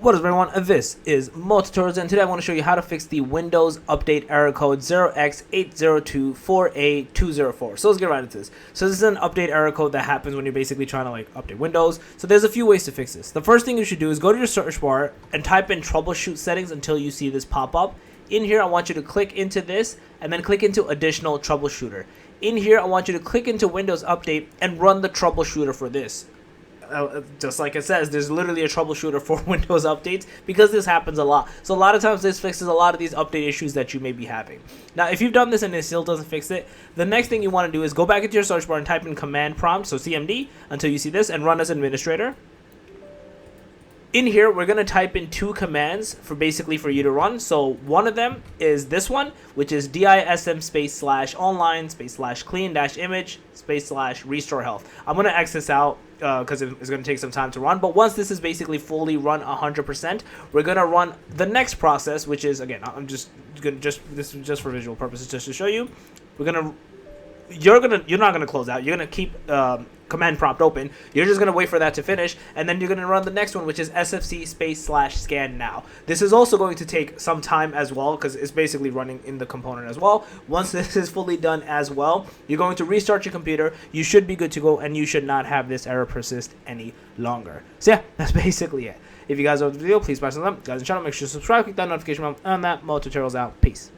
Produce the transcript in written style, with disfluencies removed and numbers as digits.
What is up, everyone? This is Tutorials, and today I want to show you how to fix the Windows Update error code 0x8024a204. So let's get right into this. So this is an update error code that happens when you're basically trying to update Windows. So there's a few ways to fix this. The first thing you should do is go to your search bar and type in troubleshoot settings until you see this pop up. In here, I want you to click into this and then click into additional troubleshooter. In here, I want you to click into Windows Update and run the troubleshooter for this. Just like it says, there's literally a troubleshooter for Windows updates because this happens a lot. So a lot of times this fixes a lot of these update issues that you may be having. Now, if you've done this and it still doesn't fix it, the next thing you want to do is go back into your search bar and type in command prompt, so CMD, until you see this, and run as administrator. In here, we're going to type in two commands for you to run. So one of them is this one, which is dism /online /clean-image /restore health. I'm going to X this out because it's going to take some time to run. But once this is basically fully run 100%, we're going to run the next process, which is, again, this is just for visual purposes, just to show you. You're not gonna close out. You're gonna keep command prompt open. You're just gonna wait for that to finish, and then you're gonna run the next one, which is sfc /scan now. This is also going to take some time as well because it's basically running in the component as well. Once this is fully done as well, you're going to restart your computer. You should be good to go, and you should not have this error persist any longer. So yeah, that's basically it. If you guys love the video, please smash the like. Guys, on the channel, make sure to subscribe, click that notification bell, and that Tutorials out. Peace.